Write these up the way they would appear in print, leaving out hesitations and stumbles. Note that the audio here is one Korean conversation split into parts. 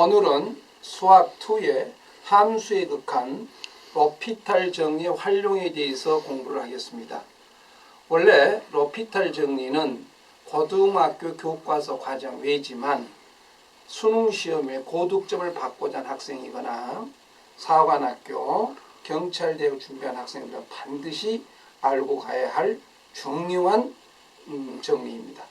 오늘은 수학 2의 함수에 극한 로피탈 정리의 활용에 대해서 공부를 하겠습니다. 원래 로피탈 정리는 고등학교 교과서 과정 외지만 수능 시험에 고득점을 받고자 하는 학생이거나 사관학교, 경찰대를 준비한 학생들은 반드시 알고 가야 할 중요한 정리입니다.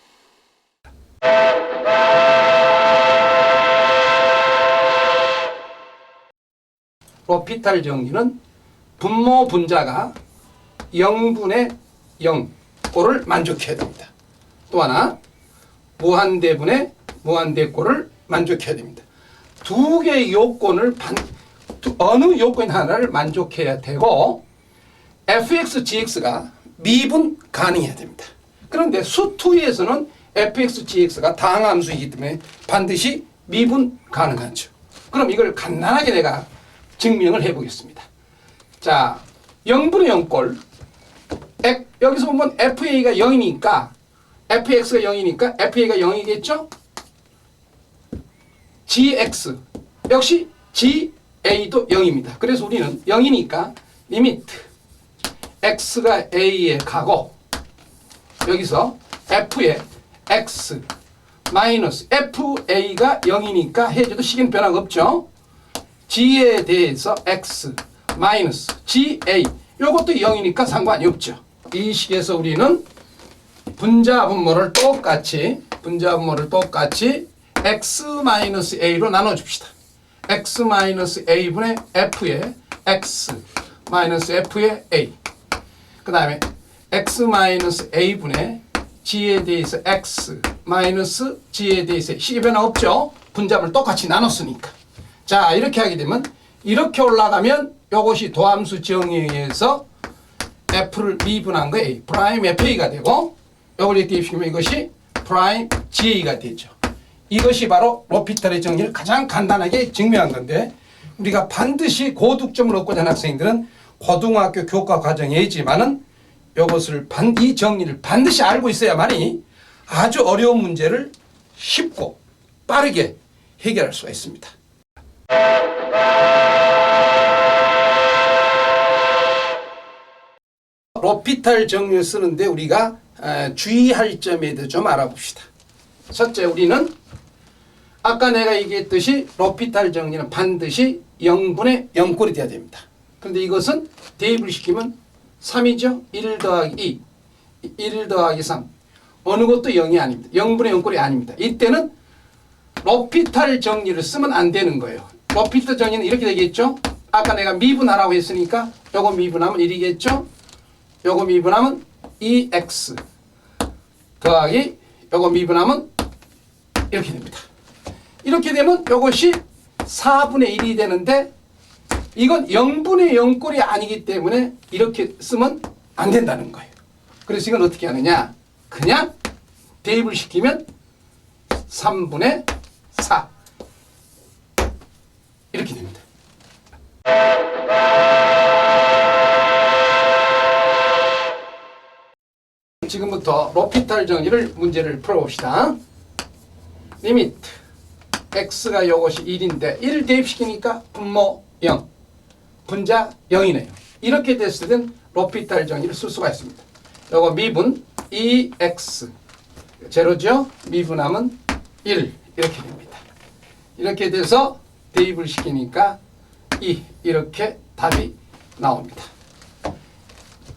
로피탈 정리는 분모 분자가 0분의 0꼴을 만족해야 됩니다. 또 하나 무한대분의 무한대꼴을 만족해야 됩니다. 두 개의 요건을 어느 요건 하나를 만족해야 되고 fx, gx가 미분 가능해야 됩니다. 그런데 수2에서는 fx, gx가 다항함수이기 때문에 반드시 미분 가능하죠. 그럼 이걸 간단하게 내가 증명을 해보겠습니다. 자, 0분의 0꼴 여기서 보면 fa가 0이니까 fx가 0이니까 fa가 0이겠죠? gx 역시 ga도 0입니다. 그래서 우리는 0이니까 리미트 x가 a에 가고 여기서 f의 x 마이너스 fa가 0이니까 해줘도 식은 변화가 없죠. g에 대해서 x 마이너스 ga 요것도 0이니까 상관이 없죠. 이 식에서 우리는 분자 분모를 똑같이 x 마이너스 a로 나눠줍시다. x 마이너스 a분의 f의 x 마이너스 f의 a 그 다음에 x 마이너스 a분의 g에 대해서 x 마이너스 g에 대해서 식의 변화 없죠. 분자를 똑같이 나눴으니까. 자, 이렇게 하게 되면 이렇게 올라가면 이것이 도함수 정의에 의해서 f를 미분한 거 a 프라임 fa가 되고 이걸 이렇게 대입시키면 이것이 프라임 ga가 되죠. 이것이 바로 로피탈의 정리를 가장 간단하게 증명한 건데 우리가 반드시 고득점을 얻고자 하는 학생들은 고등학교 교과 과정이지만은 이것을 이 정리를 반드시 알고 있어야만이 아주 어려운 문제를 쉽고 빠르게 해결할 수가 있습니다. 로피탈 정리를 쓰는데 우리가 주의할 점에 대해서 좀 알아봅시다. 첫째, 우리는 아까 내가 얘기했듯이 로피탈 정리는 반드시 0분의 0꼴이 돼야 됩니다. 그런데 이것은 대입을 시키면 3이죠. 1 더하기 2, 1 더하기 3 어느 것도 0이 아닙니다. 0분의 0꼴이 아닙니다. 이때는 로피탈 정리를 쓰면 안 되는 거예요. 로피탈 정리는 이렇게 되겠죠. 아까 내가 미분하라고 했으니까 요거 미분하면 1이겠죠. 요거 미분하면 2x 더하기 요거 미분하면 이렇게 됩니다. 이렇게 되면 요것이 4분의 1이 되는데 이건 0분의 0꼴이 아니기 때문에 이렇게 쓰면 안 된다는 거예요. 그래서 이건 어떻게 하느냐. 그냥 대입을 시키면 3분의 4 이렇게 됩니다. 지금부터 로피탈 정리를 문제를 풀어봅시다. 리미트 x가 요것이 1인데 1을 대입시키니까 분모 0 분자 0이네요. 이렇게 됐을 땐 로피탈 정리를 쓸 수가 있습니다. 요거 미분 2x 제로죠. 미분하면 1 이렇게 됩니다. 이렇게 돼서 대입을 시키니까 2 이렇게 답이 나옵니다.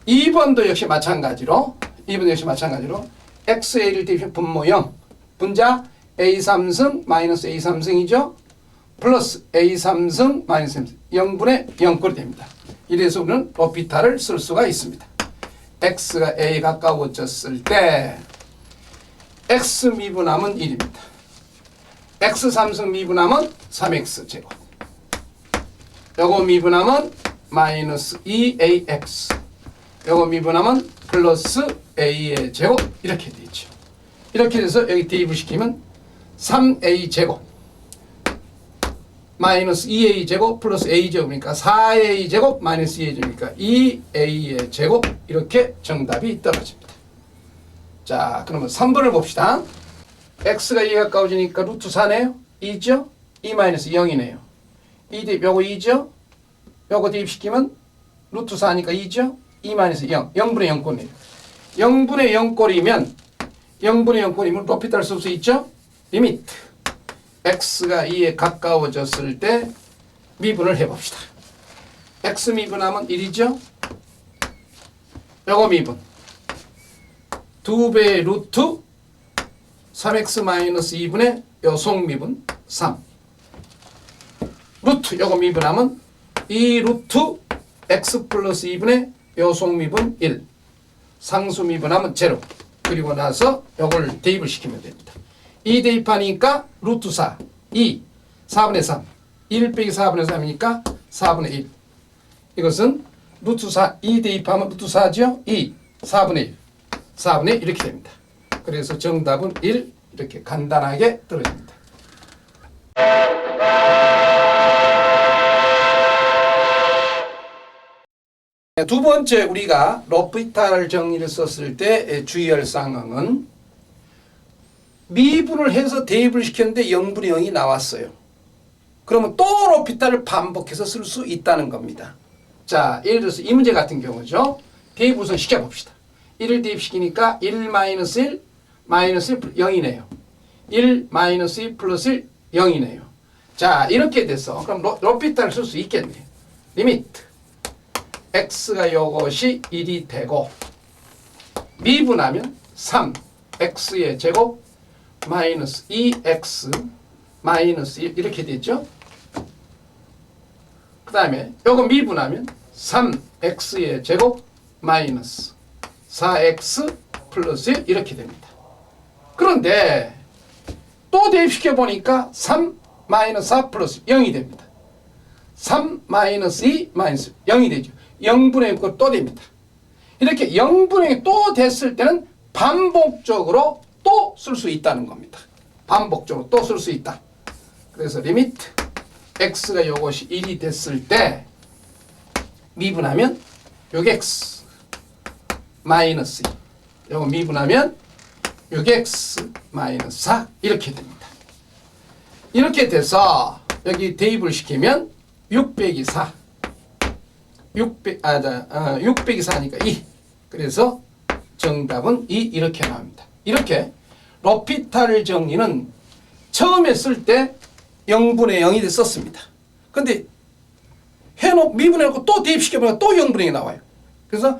2번도 역시 마찬가지로 x의 1을 대입시키면 분모 0 분자 a3승 마이너스 a3승이죠. 플러스 a3승 마이너스 3승 0분의 0꼴이 됩니다. 이래서 우리는 로피탈을 쓸 수가 있습니다. x가 a에 가까워졌을 때 x 미분하면 1입니다. x3승 미분하면 3x 제곱 요거 미분하면 마이너스 2ax 요거 미분하면 플러스 a의 제곱 이렇게 되죠. 이렇게 돼서 여기 대입을 시키면 3a 제곱 마이너스 2a 제곱 플러스 a 제곱이니까 4a 제곱 마이너스 2a 제곱이니까 2a의 제곱 이렇게 정답이 떨어집니다. 자, 그러면 3번을 봅시다. x가 2에 가까워지니까 루트 4네요. 2죠? 2-0이네요. 2 대입 요거 2죠? 요거 대입시키면 루트 4니까 2죠? 2-0. 0분의 0꼴이에요. 0분의 0꼴이면 0분의 0꼴이면 로피탈 쓸 수 있죠? 리미트 x가 2에 가까워졌을 때 미분을 해봅시다. x 미분하면 1이죠? 요거 미분 2배 루트 3x-2분의 요 속미분 3 루트 요거 미분하면 2 루트 x 플러스 2분의 요 속미분 1 상수 미분하면 0 그리고 나서 요걸 대입을 시키면 됩니다. 2 대입하니까 루트 4 2 4분의 3 1 빼기 4분의 3이니까 4분의 1 이것은 루트 4 2 대입하면 루트 4죠? 2 4분의 1 4분의 1 이렇게 됩니다. 그래서 정답은 1 이렇게 간단하게 떨어집니다. 두 번째 우리가 로피탈 정리를 썼을 때 주의할 상황은 미분을 해서 대입을 시켰는데 0분의 0이 나왔어요. 그러면 또 로피탈을 반복해서 쓸 수 있다는 겁니다. 자, 예를 들어서 이 문제 같은 경우죠. 대입 우선 시켜봅시다. 1을 대입시키니까 1-1 -1 0이네요. 1 -2 플러스 1 0이네요. 자, 이렇게 돼서 그럼 로피탈을 쓸 수 있겠네요. 리미트 x가 요것이 1이 되고 미분하면 3x의 제곱 마이너스 2x 마이너스 1 이렇게 되죠. 그 다음에 요거 미분하면 3x의 제곱 마이너스 4x 플러스 1 이렇게 됩니다. 그런데 또 대입시켜 보니까 3 마이너스 4 플러스 0이 됩니다. 3 마이너스 2 마이너스 0이 되죠. 0분의 6도 또 됩니다. 이렇게 0분의 6 또 됐을 때는 반복적으로 또 쓸 수 있다는 겁니다. 반복적으로 또 쓸 수 있다. 그래서 리미트 x가 요것이 1이 됐을 때 미분하면 요게 x 마이너스 2 요거 미분하면 요게 x 마이너스 4 이렇게 됩니다. 이렇게 돼서 여기 대입을 시키면 6 빼기 4 6 빼기 4니까 2 그래서 정답은 2 이렇게 나옵니다. 이렇게 로피탈 정리는 처음에 쓸 때 0분의 0이 썼습니다. 근데 미분해놓고 또 대입시켜보면 또 0분의 0이 나와요. 그래서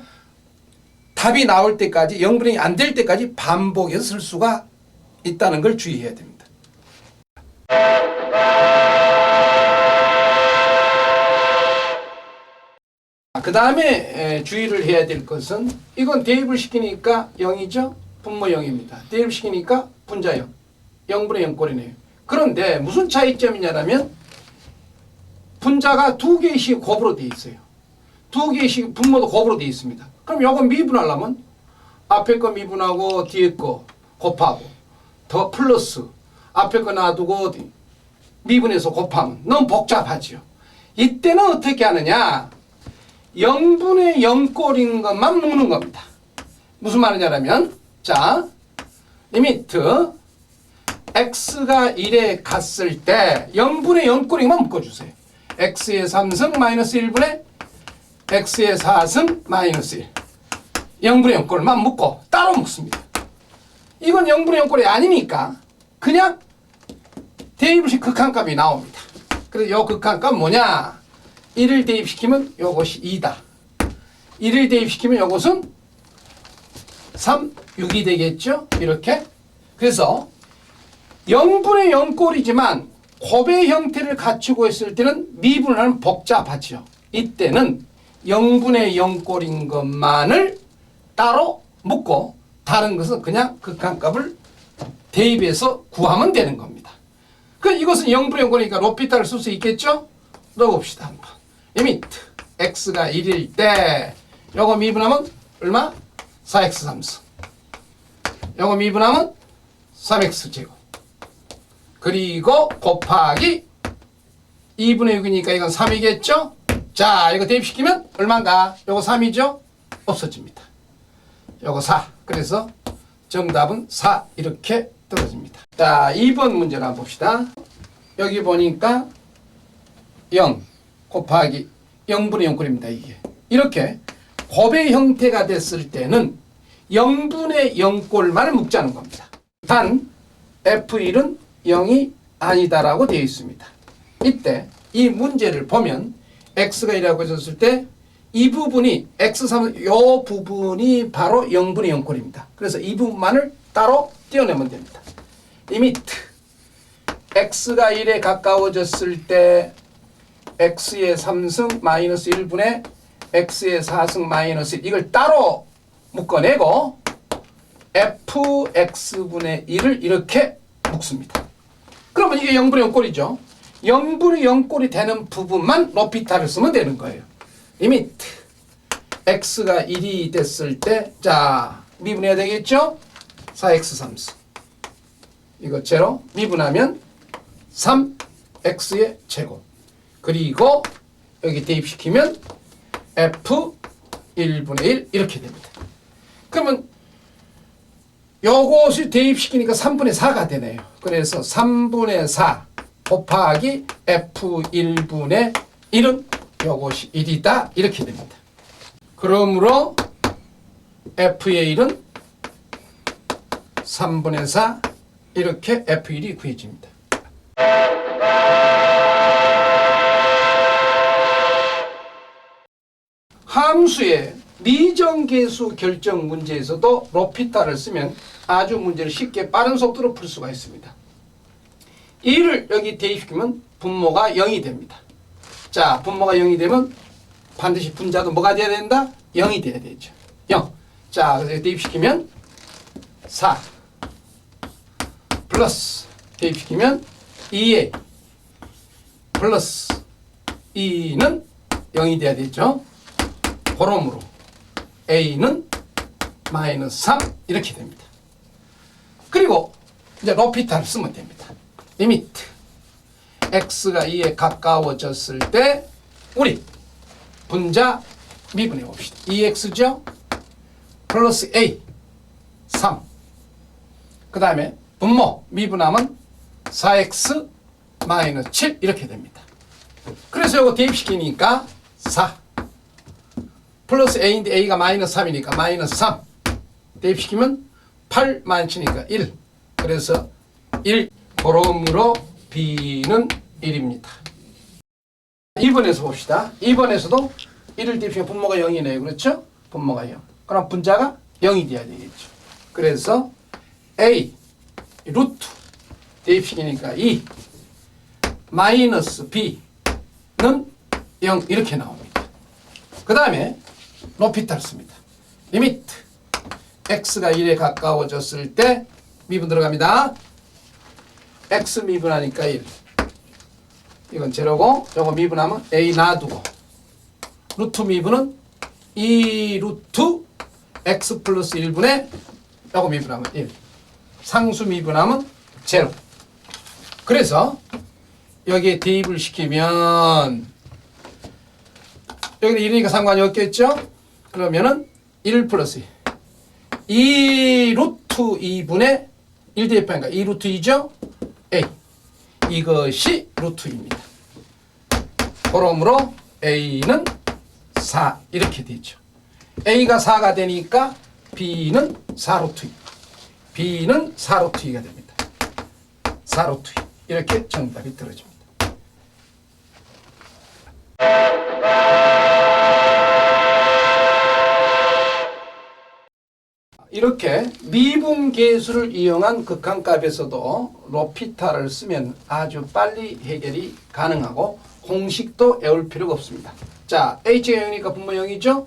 답이 나올 때까지 0분의 0이 안 될 때까지 반복해서 쓸 수가 있다는 걸 주의해야 됩니다. 그 다음에 주의를 해야 될 것은 이건 대입을 시키니까 0이죠. 분모 0입니다. 대입을 시키니까 분자 0. 0분의 0 꼴이네요. 그런데 무슨 차이점이냐면 분자가 두 개씩 곱으로 되어 있어요. 두 개씩 분모도 곱으로 되어 있습니다. 그럼 요거 미분하려면 앞에 거 미분하고 뒤에 거 곱하고 더 플러스 앞에 거 놔두고 미분해서 곱하면 너무 복잡하죠. 이때는 어떻게 하느냐? 0분의 0 꼴인 것만 묶는 겁니다. 무슨 말이냐면 자 리미트 x가 1에 갔을 때 0분의 0 꼴인것만 묶어주세요. x의 3승 마이너스 1분의 x의 4승 마이너스 1 0분의 0 꼴만 묶고 따로 묶습니다. 이건 0분의 0 꼴이 아니니까 그냥 대입을 시 극한값이 나옵니다. 그래서 요 극한값 뭐냐? 1을 대입시키면 요것이 2다. 1을 대입시키면 요것은 3, 6이 되겠죠? 이렇게. 그래서 0분의 0 꼴이지만 곱의 형태를 갖추고 있을 때는 미분을 하면 복잡하죠. 이때는 0분의 0 꼴인 것만을 따로 묶고 다른 것은 그냥 극한값을 대입해서 구하면 되는 겁니다. 그 이것은 0분의 0 꼴이니까 로피탈을 쓸 수 있겠죠? 넣어봅시다 한번. 리미트 x가 1일 때 요거 미분하면 얼마? 4x 3승. 요거 미분하면 3x 제곱. 그리고 곱하기 2분의 6이니까 이건 3이겠죠? 자, 이거 대입시키면 얼마인가? 요거 3이죠? 없어집니다. 요거 4. 그래서 정답은 4 이렇게 떨어집니다. 자, 2번 문제를 한번 봅시다. 여기 보니까 0 곱하기 0분의 0꼴입니다. 이게 이렇게 곱의 형태가 됐을 때는 0분의 0꼴만을 묶자는 겁니다. 단 F1은 0이 아니다라고 되어 있습니다. 이때 이 문제를 보면 x가 1이라고 해줬을 때 이 부분이 x3, 이 부분이 바로 0분의 0꼴입니다. 그래서 이 부분만을 따로 떼어내면 됩니다. 리미트 x가 1에 가까워졌을 때 x의 3승 마이너스 1분의 x의 4승 마이너스 1 이걸 따로 묶어내고 fx분의 1을 이렇게 묶습니다. 그러면 이게 0분의 0꼴이죠. 0분의 0꼴이 되는 부분만 로피탈을 쓰면 되는 거예요. 리미트 x가 1이 됐을 때 자 미분해야 되겠죠. 4x 3승 이거 제로 미분하면 3x의 제곱 그리고 여기 대입시키면 f 1분의 1 이렇게 됩니다. 그러면 요것이 대입시키니까 3분의 4가 되네요. 그래서 3분의 4 곱하기 f 1분의 1은 요것이 1이다 이렇게 됩니다. 그러므로 f의 1은 3분의 4 이렇게 f1이 구해집니다. 함수의 미정계수 결정 문제에서도 로피탈을 쓰면 아주 문제를 쉽게 빠른 속도로 풀 수가 있습니다. 1을 여기 대입시키면 분모가 0이 됩니다. 자, 분모가 0이 되면 반드시 분자도 뭐가 돼야 된다? 0이 돼야 되죠. 0. 자, 그래서 대입시키면 4 플러스 대입시키면 2a 플러스 2는 0이 돼야 되죠. 그러므로 a는 마이너스 3 이렇게 됩니다. 그리고 이제 로피탈을 쓰면 됩니다. 리미트 x가 2에 가까워졌을 때 우리 분자 미분해 봅시다. 2x죠. 플러스 a 3 그 다음에 분모 미분하면 4x 마이너스 7 이렇게 됩니다. 그래서 이거 대입시키니까 4 플러스 a인데 a가 마이너스 3이니까 마이너스 3 대입시키면 8 마이너스 7이니까 1 그래서 1 그러므로 b는 1입니다. 2번에서 봅시다. 2번에서도 1을 대입시키면 분모가 0이네요. 그렇죠? 분모가 0. 그럼 분자가 0이 돼야 되겠죠. 그래서 a 루트 대입시키니까 2 마이너스 b는 0 이렇게 나옵니다. 그 다음에 로피탈 씁니다. 리미트 x가 1에 가까워졌을 때 미분 들어갑니다. x 미분하니까 1 이건 제로고 요거 미분하면 a 놔두고 루트 미분은 2 루트 x 플러스 1분의 요거 미분하면 1 상수 미분하면 제로. 그래서 여기에 대입을 시키면 여기는 1이니까 상관이 없겠죠? 그러면은 1 플러스 2 루트 2분의 1 대입하니까 2 루트 2죠? a 이것이 루트 2입니다. 그러므로 a는 4 이렇게 되죠. a가 4가 되니까 b는 4 루트 2 b는 4 루트 2가 됩니다. 4 루트 2 이렇게 정답이 떨어집니다. 이렇게 미분계수를 이용한 극한값에서도 로피탈을 쓰면 아주 빨리 해결이 가능하고 공식도 외울 필요가 없습니다. 자, h가 0이니까 분모 0이죠?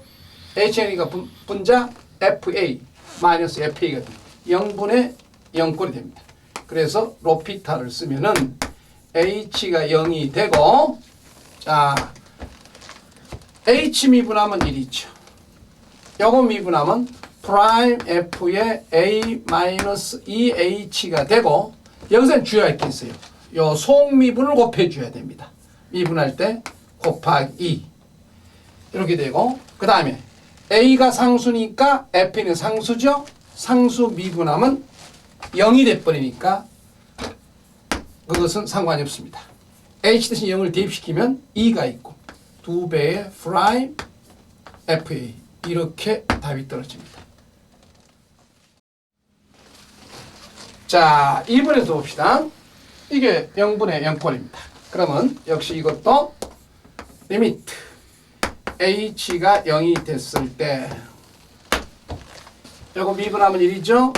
h가 0이니까 분자 fa 마이너스 fa가 됩니다. 0분의 0꼴이 됩니다. 그래서 로피탈을 쓰면은 h가 0이 되고 자 h 미분하면 1이죠. 요거 미분하면 프라임 f의 a 마이너스 2h가 되고 여기서는 주의할 게 있어요. 요 속미분을 곱해줘야 됩니다. 미분할 때 곱하기 2 이렇게 되고 그 다음에 a가 상수니까 f는 상수죠. 상수 미분하면 0이 돼버리니까 그것은 상관이 없습니다. h 대신 0을 대입시키면 2가 있고 2배의 프라임 fa 이렇게 답이 떨어집니다. 자, 2번에서 봅시다. 이게 0분의 0꼴입니다. 그러면 역시 이것도 리미트 h가 0이 됐을 때 요거 미분하면 1이죠.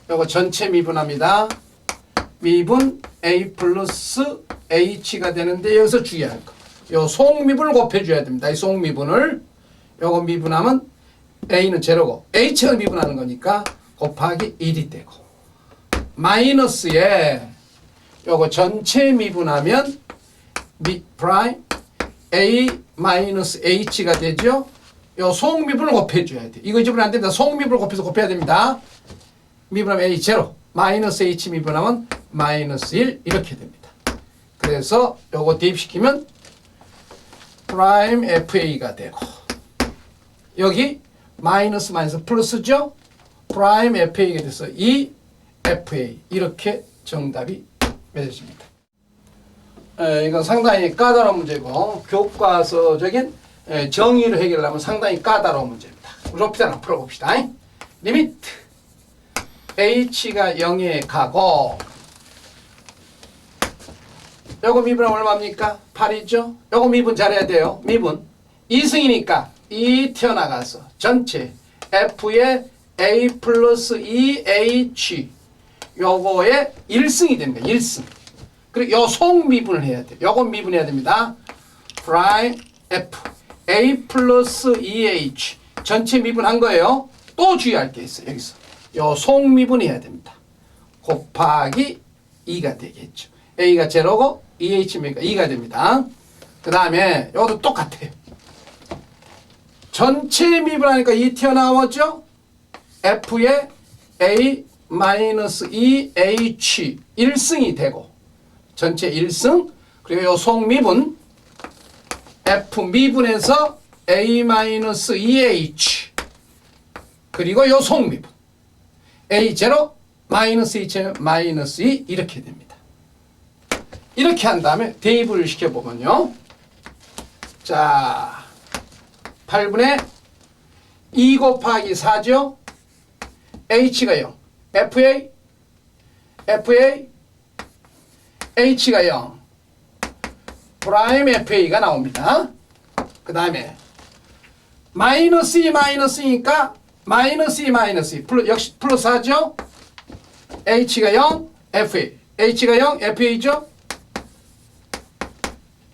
요거 전체 미분합니다. 미분 a 플러스 h가 되는데 여기서 주의할 거. 요 속미분을 곱해줘야 됩니다. 이 속미분을 요거 미분하면 a는 제로고 h가 미분하는 거니까 곱하기 1이 되고 마이너스에 요거 전체 미분하면 프라임 a 마이너스 h가 되죠. 요 속미분을 곱해줘야 돼. 이거 잊으면 안 됩니다. 속미분을 곱해서 곱해야 됩니다. 미분하면 a 제로 마이너스 h 미분하면 마이너스 1 이렇게 됩니다. 그래서 요거 대입시키면 프라임 fa가 되고 여기 마이너스 마이너스 플러스죠. 프라임 fa가 돼서 2 fa 이렇게 정답이 맺어집니다. 이건 상당히 까다로운 문제고 교과서적인 정의를 해결하면 상당히 까다로운 문제입니다. 로피탈 한번 풀어봅시다. 리미트 h가 0에 가고 요거 미분하면 얼마입니까? 8이죠? 요거 미분 잘해야 돼요. 미분 2승이니까 2 튀어나가서 전체 f의 a 플러스 2h 요거의 1승이 됩니다. 1승. 그리고 요 속미분을 해야 돼요. 요거 미분해야 됩니다. 프라임 f a 플러스 2h 전체 미분한 거예요. 또 주의할 게 있어요. 여기서 요 속미분해야 됩니다. 곱하기 2가 되겠죠. a가 제로고 2h니까 2가 됩니다. 그 다음에 요것도 똑같아요. 전체 미분하니까 2 튀어나오죠. f의 a 마이너스 2h 1승이 되고 전체 1승 그리고 요 속미분 f 미분에서 a 마이너스 2h 그리고 요 속미분 a 제로 마이너스 h 마이너스 2 이렇게 됩니다. 이렇게 한 다음에 대입을 시켜보면요. 자 8분의 2 곱하기 4죠. h가 0 fa h가 0 프라임 fa가 나옵니다. 그 다음에 마이너스 2 마이너스니까 마이너스 2 마이너스 2 역시 플러스 하죠. h가 0 fa h가 0 fa죠.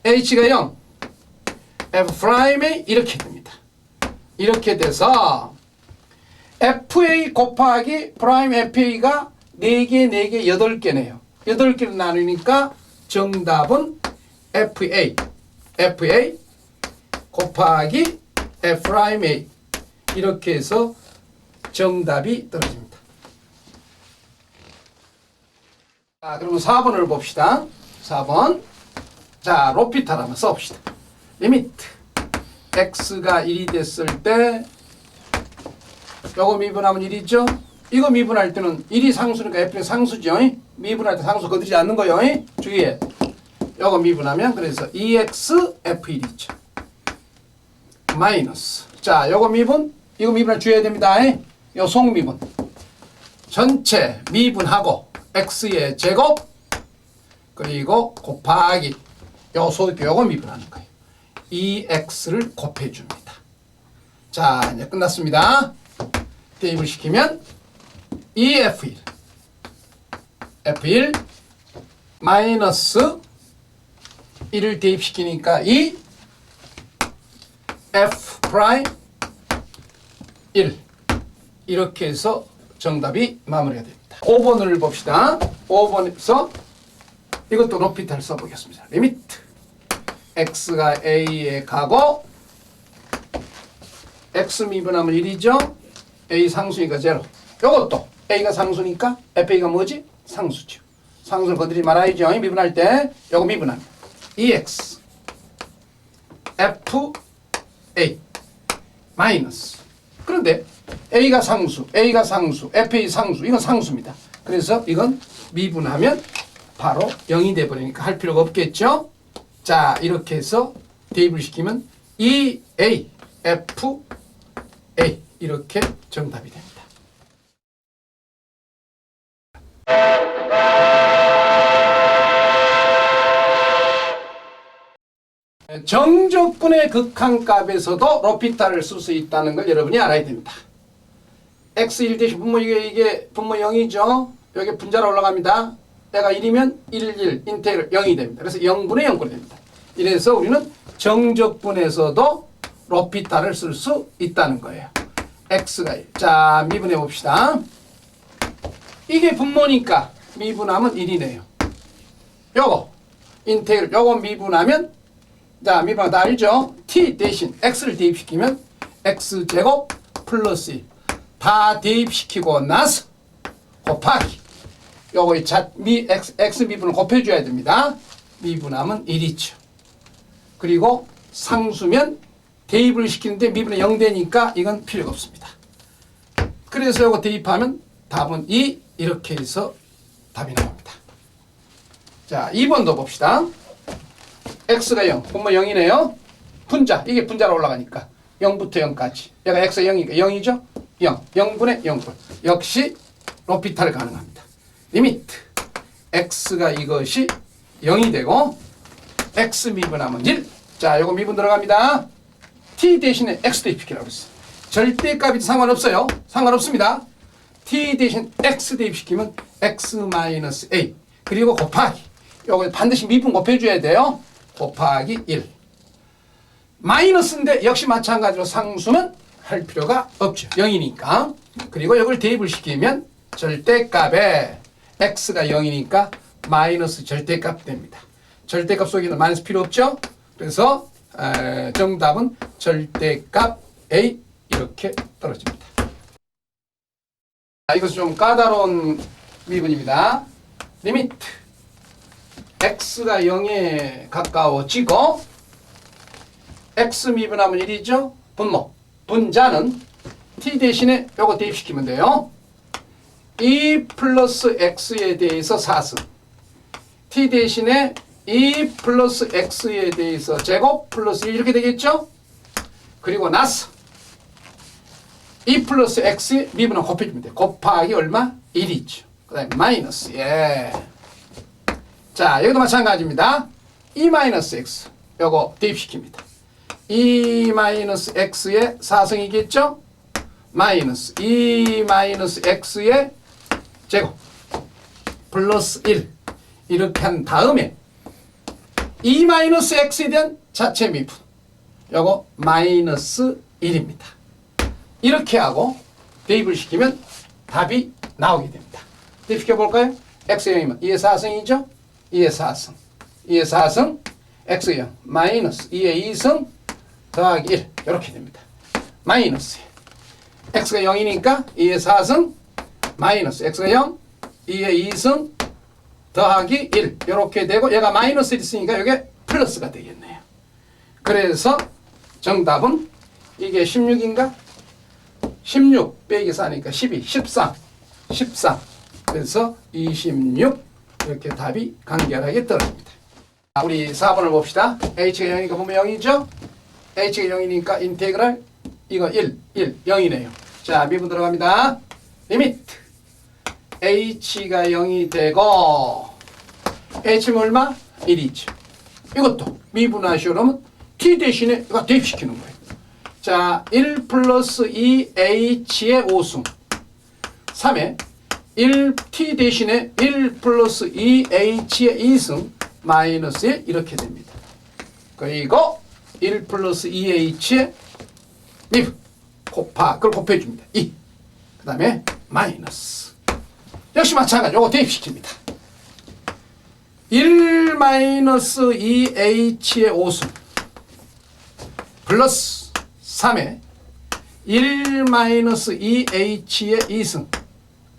h가 0 f 프라임이 이렇게 됩니다. 이렇게 돼서 fa 곱하기 프라임 fa가 4개, 4개, 8개네요. 8개로 나누니까 정답은 fa 곱하기 f 프라임 a 이렇게 해서 정답이 떨어집니다. 자, 그러면 4번을 봅시다. 4번. 자, 로피탈 한번 써봅시다. 리미트 x가 1이 됐을 때 요거 미분하면 1이죠? 이거 미분할 때는 1이 상수니까 f는 상수죠? 미분할 때 상수 건드리지 않는 거요. 주의해. 요거 미분하면 그래서 2x f1이죠. 마이너스. 자, 요거 미분, 이거 미분할 주의해야 됩니다. 요 속미분. 전체 미분하고 x의 제곱 그리고 곱하기 요거 미분하는 거예요. 2x를 곱해줍니다. 자, 이제 끝났습니다. 대입을 시키면 2f1 f1 마이너스 1을 대입시키니까 2 f 프라임 1 이렇게 해서 정답이 마무리가 됩니다. 5번을 봅시다. 5번에서 이것도 로피탈 써보겠습니다. 리미트 x가 a에 가고 x 미분하면 1이죠. a 상수니까 0. 요것도 a가 상수니까 fa가 뭐지? 상수죠. 상수를 건드리지 말아야죠. 미분할 때 요거 미분합니다. 2x f a 마이너스. 그런데 a가 상수, fa 상수, 이건 상수입니다. 그래서 이건 미분하면 바로 0이 돼버리니까 할 필요가 없겠죠. 자, 이렇게 해서 대입을 시키면 EA, FA 이렇게 정답이 됩니다. 정적분의 극한값에서도 로피탈을 쓸 수 있다는 걸 여러분이 알아야 됩니다. x1 대신 분모 이게 분모 0이죠. 여기 분자로 올라갑니다. 얘가 1이면 1, 인테그럴 0이 됩니다. 그래서 0분의 0꼴이 됩니다. 이래서 우리는 정적분에서도 로피탈을 쓸 수 있다는 거예요. x가 1. 자, 미분해 봅시다. 이게 분모니까 미분하면 1이네요. 요거 인테그럴 요거 미분하면 자, 미분하면 다 알죠? t 대신 x를 대입시키면 x제곱 플러스 1. 다 대입시키고 나서 곱하기 요거 x 미분을 곱해줘야 됩니다. 미분하면 1이죠. 그리고 상수면 대입을 시키는데 미분이 0 되니까 이건 필요가 없습니다. 그래서 요거 대입하면 답은 2 이렇게 해서 답이 나옵니다. 자, 2번도 봅시다. x가 0, 분모 0이네요. 분자, 이게 분자로 올라가니까 0부터 0까지. 얘가 x가 0이니까 0이죠? 0, 0분의 0분. 역시 로피탈 가능합니다. 리미트 x가 이것이 0이 되고 x 미분하면 1. 자, 요거 미분 들어갑니다. t 대신에 x 대입시키라고 했어요. 절대값이 상관없어요. 상관없습니다. t 대신 x 대입시키면 x-a 그리고 곱하기 요거 반드시 미분 곱해줘야 돼요. 곱하기 1 마이너스인데 역시 마찬가지로 상수는 할 필요가 없죠. 0이니까. 그리고 이걸 대입을 시키면 절대값에 x가 0이니까 마이너스 절대값 됩니다. 절대값 속에는 마이너스 필요 없죠. 그래서 정답은 절대값 A 이렇게 떨어집니다. 이것은 좀 까다로운 미분입니다. 리미트 x가 0에 가까워지고 x 미분하면 1이죠. 분모 분자는 t 대신에 요거 대입시키면 돼요. 2 플러스 x에 대해서 4승 t 대신에 2 플러스 x에 대해서 제곱 플러스 1 이렇게 되겠죠. 그리고 나서 2 플러스 x 미분은 곱해주면 돼요. 곱하기 얼마? 1이죠. 그 다음에 마이너스 자, 여기도 마찬가지입니다. 2 마이너스 x 요거 대입시킵니다. 2 마이너스 x의 4승이겠죠? 마이너스 2 마이너스 x의 제곱 플러스 1 이렇게 한 다음에 2 마이너스 x에 대한 자체 미분 요거 마이너스 1입니다. 이렇게 하고 대입을 시키면 답이 나오게 됩니다. 대입시켜 볼까요? x0이면 2의 4승이죠? 2의 4승 2의 4승 x0 마이너스 2의 2승 더하기 1 이렇게 됩니다. 마이너스 x가 0이니까 2의 4승 마이너스 x가 0 2의 2승 더하기 1 이렇게 되고 얘가 마이너스 1 있으니까 이게 플러스가 되겠네요. 그래서 정답은 이게 16인가? 16 빼기 4니까 12 13 그래서 26 이렇게 답이 간결하게 떨어집니다. 우리 4번을 봅시다. h가 0이니까 보면 0이죠? h가 0이니까 인테그랄 이거 1 0이네요. 자, 미분 들어갑니다. 리미트 h가 0이 되고 h는 얼마? 1이죠. 이것도 미분하시려면 t 대신에 이거 대입시키는 거예요. 자, 1 플러스 2h의 5승 3에 1t 대신에 1 플러스 2h의 2승 마이너스 1 이렇게 됩니다. 그리고 1 플러스 2h의 미분 그걸 곱해줍니다. 2 그 다음에 마이너스 역시 마찬가지 요거 대입시킵니다. 1 마이너스 2h의 5승 플러스 3에 1 마이너스 2h의 2승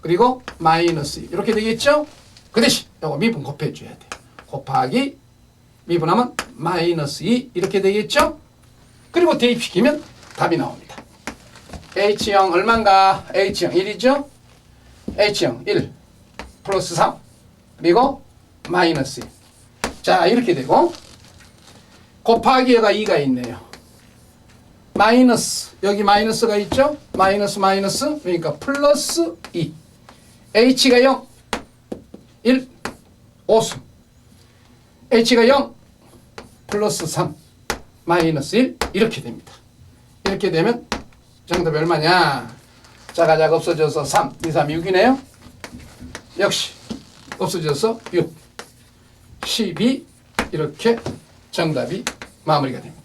그리고 마이너스 2 이렇게 되겠죠? 그 대신 요거 미분 곱해줘야 돼요. 곱하기 미분하면 마이너스 2 이렇게 되겠죠? 그리고 대입시키면 답이 나옵니다. H0 얼마인가? H0 1이죠? H0 1 플러스 3 그리고 마이너스 1. 자, 이렇게 되고 곱하기가 2가 있네요. 마이너스, 여기 마이너스가 있죠? 마이너스 그러니까 플러스 2. h가 0, 1, 오수. h가 0, 플러스 3, 마이너스 1 이렇게 됩니다. 이렇게 되면 정답이 얼마냐? 자가자가 없어져서 3, 2, 3, 6이네요. 역시 없어져서 6, 12 이렇게 정답이 마무리가 됩니다.